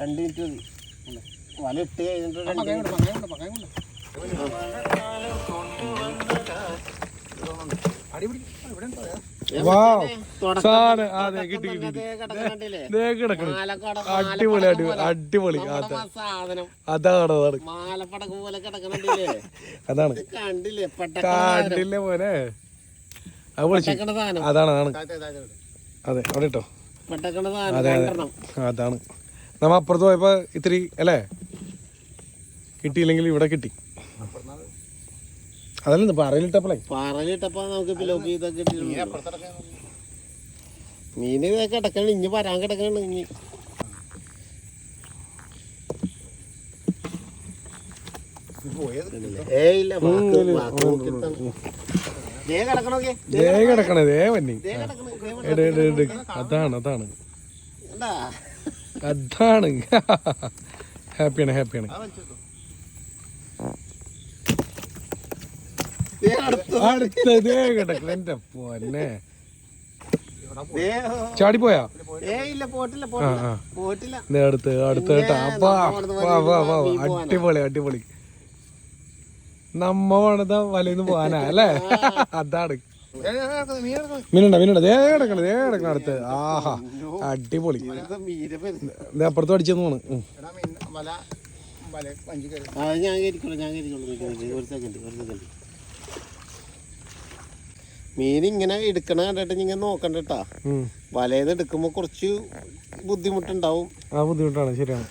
2 minute വല ഇട്ട് കഴിഞ്ഞിട്ട് അടിപൊളി അടിപൊളി അതാണ് മാലപ്പടക്കം പോലെ കിടക്കണില്ലേ? അതാണ് കാട്ടില്ലേ പോലെ അതാണ് അതാണ് അതെ അവിടെ ഇട്ടോ. അതെ അതെ അതാണ്. നമ്മ അപ്പുറത്ത് പോയപ്പോ ഇത്തിരി അല്ലേ കിട്ടിയില്ലെങ്കിൽ ഇവിടെ കിട്ടി. അതല്ല പറയിലിട്ടപ്പോളേ നമുക്ക് മീന് കിടക്കണ ഇഞ്ഞ് വരാൻ കിടക്കണ ഇഞ്ഞ് അതാണ് അതാണ് അതാണ് ഹാപ്പിയാണ് ഹാപ്പിയാണ്. അടുത്തത് കിടക്കണം എന്റെ പൊന്നെ. ചാടിപ്പോയാ അടുത്ത് അടുത്ത് കേട്ടാ. അടിപൊളി അടിപൊളി. നമ്മ വേണതാ വലയിന്ന് പോവാനാ അല്ലേ? അതാണ് മീനുണ്ട മീനുണ്ട ദേ കിടക്കണം ദേ കിടക്കണം അടുത്ത്. ആഹാ അടിപൊളി. അപ്പുറത്ത് അടിച്ചെന്ന് പോണ്. മീൻ ഇങ്ങനെ എടുക്കണ കണ്ടിട്ട് ഇങ്ങനെ നോക്കണ്ടട്ടാ. വലയത് എടുക്കുമ്പോ കുറച്ച് ബുദ്ധിമുട്ടുണ്ടാവും. ആ ബുദ്ധിമുട്ടാണ് ശരിയാണ്.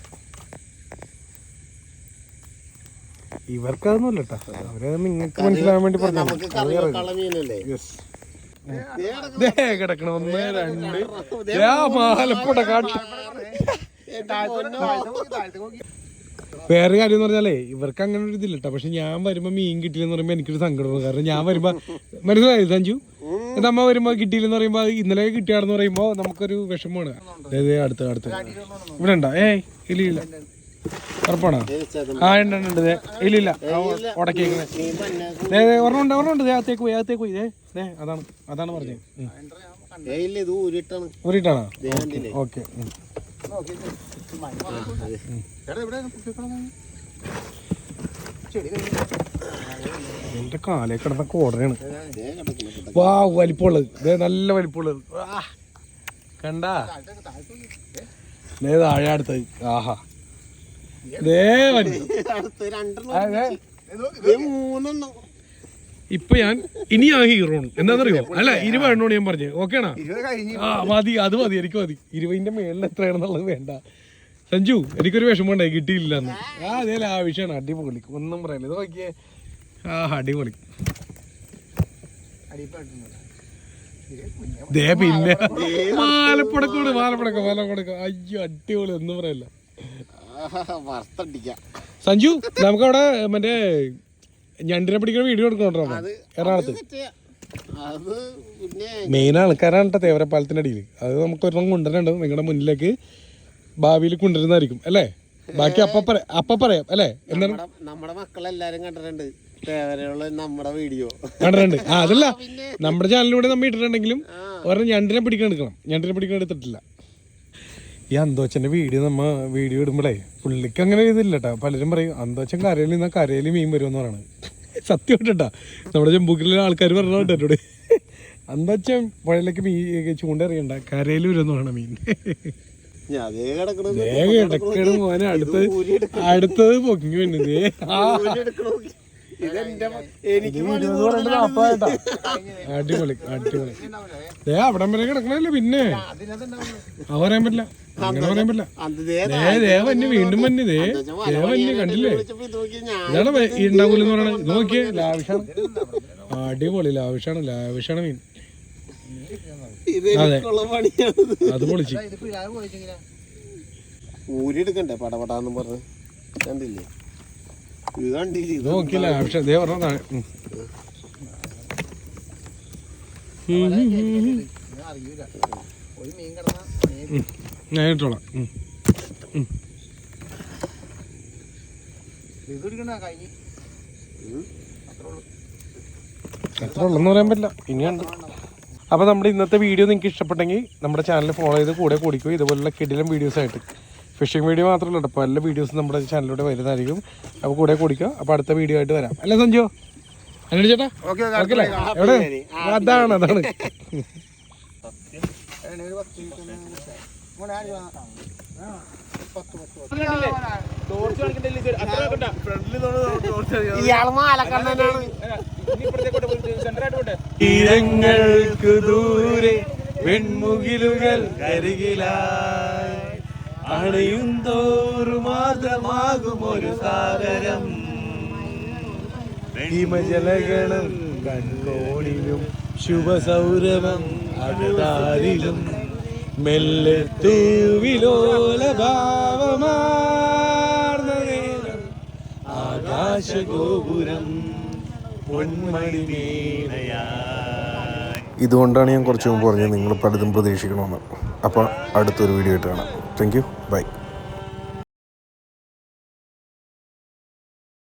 ഇവർക്കതൊന്നുമില്ല കേട്ടോ. അവര് നിങ്ങൾക്ക് മനസ്സിലാവാൻ വേണ്ടി പറഞ്ഞു. കിടക്കണം 1 2 മാലപ്പട കാട്ട്. വേറെ കാര്യം എന്ന് പറഞ്ഞാലേ ഇവർക്ക് അങ്ങനെ ഒരു ഇതില്ല കേട്ടോ. പക്ഷെ ഞാൻ വരുമ്പോ മീൻ കിട്ടിയില്ലെന്ന് പറയുമ്പോ എനിക്കൊരു സങ്കടമാണ്. കാരണം ഞാൻ വരുമ്പോ മനസ്സിലായി സഞ്ജു നമ്മ വരുമ്പോ കിട്ടിയില്ലെന്ന് പറയുമ്പോ ഇന്നലെ കിട്ടിയാണെന്ന് പറയുമ്പോ നമുക്കൊരു വിഷമമാണ്. അതായത് അടുത്ത് അടുത്ത് ഇവിടെ ഉണ്ടോ? ഇല്ല ഉറപ്പാണോ? ആ ഉണ്ട് ഇല്ലില്ല ഉടക്കിയേക്കുന്നത് ഒരെണ്ണമുണ്ട് ഒരെണ്ണമുണ്ട്. അകത്തേക്ക് പോയി അകത്തേക്ക് പോയി. അതാണ് അതാണ് പറഞ്ഞത്. ഊരിട്ടാണോ? ഓക്കെ. എന്റെ കാലേ കിടന്ന കോടനാണ്. വാ വലിപ്പമുള്ളത് നല്ല വലിപ്പമുള്ളത് കണ്ടാ. താഴെ അടുത്തത്. ആഹാ ഇപ്പൊ ഞാൻ ഇനി ആ ഹീറോണ് എന്താണെന്നറിയോ? അല്ല 20 എണ്ണോട് ഞാൻ പറഞ്ഞു. ഓക്കേണാ? ആ മതി അത് മതി എനിക്ക് മതി. 20ന്റെ മേളിൽ എത്രയാണെന്നുള്ളത് വേണ്ട. സഞ്ജു എനിക്കൊരു വിഷമം ഉണ്ടായി കിട്ടിയില്ലെന്ന്. അതേ ആവശ്യമാണ്. അടിപൊളി ഒന്നും പറയല്ലേ. ഇത് നോക്കിയേ. ആ അടിപൊളി. പിന്നെ മാലപ്പടക്കോട് മാലപ്പടക്കം മാലപ്പടക്കം. അയ്യോ അടിപൊളി ഒന്നും പറയല്ല. സഞ്ജു നമുക്കവിടെ മറ്റേ ഞണ്ടിനെ പിടിക്കുന്ന വീഡിയോ എടുക്കണോ എറണാകുളത്ത്? മെയിൻ ആൾക്കാരാണ് കേട്ടോ തേവരപ്പാലത്തിന്റെ അടിയിൽ. അത് നമുക്ക് ഒരെണ്ണം കൊണ്ടുവരണ്ട് നിങ്ങളുടെ മുന്നിലേക്ക് ഭാവിയിൽ കൊണ്ടുവരുന്നതായിരിക്കും അല്ലേ? ബാക്കി അപ്പ പറയാം അല്ലേ? എന്താണ് നമ്മുടെ മക്കളെല്ലാരും കണ്ടിട്ടുണ്ട് നമ്മുടെ വീഡിയോ കണ്ടിട്ടുണ്ട്. അതല്ല നമ്മുടെ ചാനലിലൂടെ നമ്മ ഇട്ടിട്ടുണ്ടെങ്കിലും ഒരെണ്ണം ഞണ്ടിനെ പിടിക്കാൻ എടുക്കണം. ഞണ്ടിനെ പിടിക്കാൻ എടുത്തിട്ടില്ല. ഈ അന്തോച്ചന്റെ വീഡിയോ ഇടുമ്പോഴേ പുള്ളിക്ക് അങ്ങനെ ഇതില്ല കേട്ടോ. പലരും പറയും അന്തോച്ചൻ കരയിൽ നിന്നാ കരയിൽ മീൻ വരുമെന്ന് പറയണത്. സത്യം കേട്ടാ. നമ്മുടെ ജമ്പൂക്കിലെ ആൾക്കാർ പറഞ്ഞ എന്നോട് അന്തോച്ചൻ പുഴയിലേക്ക് ചൂണ്ടറിയണ്ട കരയിൽ വരുമെന്ന് പറയണ മീൻ. മോനെ അടുത്തത് പൊക്കി വന്നത്. അടിപൊളി അടിപൊളി. അവിടം വരെ കിടക്കണല്ലേ. പിന്നെ അത് പറയാൻ പറ്റില്ല. അങ്ങനെ പറയാൻ പറ്റില്ല. ദേവന്യ വീണ്ടും വന്യ ദേവന്യ കണ്ടില്ലേ? ഇതാണ് ഉണ്ടാവൂലെന്ന് പറയണത്. ഇത് നോക്കിയേ ലാവിഷാണ്. അടിപൊളി ലാവിഷാണ് ലാവിഷാണ് മീൻ. അതെ അത് പൊളിച്ച് ഊരിയെടുക്കണ്ടേ പടപടാന്ന് പറഞ്ഞ് കണ്ടില്ലേ? നോക്കില്ല ആവശ്യം ദേ പറഞ്ഞ ഞാൻ ഇട്ടോളാം. എത്ര ഉള്ളെന്ന് പറയാൻ പറ്റില്ല. ഇനിയുണ്ട്. അപ്പോൾ നമ്മുടെ ഇന്നത്തെ വീഡിയോ നിങ്ങൾക്ക് ഇഷ്ടപ്പെട്ടെങ്കിൽ നമ്മുടെ ചാനൽ ഫോളോ ചെയ്ത് കൂടെ കൂടിക്കും. ഇതുപോലുള്ള കിടിലം വീഡിയോസായിട്ട് ഫിഷിംഗ് വീഡിയോ മാത്രമല്ല കേട്ടോ, പല വീഡിയോസും നമ്മുടെ ചാനലിലൂടെ വരുന്നതായിരിക്കും. അപ്പോൾ കൂടെ കൂടിക്കുക. അപ്പോൾ അടുത്ത വീഡിയോ ആയിട്ട് വരാം. അല്ലേ സഞ്ജു? അനു ചേട്ടാ ഓക്കെ അല്ലേ? എവിടെ? അതാണ് തീരങ്ങൾക്ക് ദൂരെ വെൺമുകിലുകൾ കരികിലായി അണയും തോറും മാത്രമാകും ഒരു സാഗരം. ഹിമജലഗണം കൺകോണിലും ശുഭസൗരഭം അകതാരിലും മെല്ലെ തൂവിലോലഭാവമാർന്ന നേരം ആകാശഗോപുരം പൊന്മണി വീണയായി. ഇതുകൊണ്ടാണ് ഞാൻ കുറച്ച് മുമ്പ് പറഞ്ഞത് നിങ്ങൾ പലതും പ്രതീക്ഷിക്കണമെന്ന്. അപ്പോൾ അടുത്തൊരു വീഡിയോ ആയിട്ട് കാണാം. Thank you. ബൈ.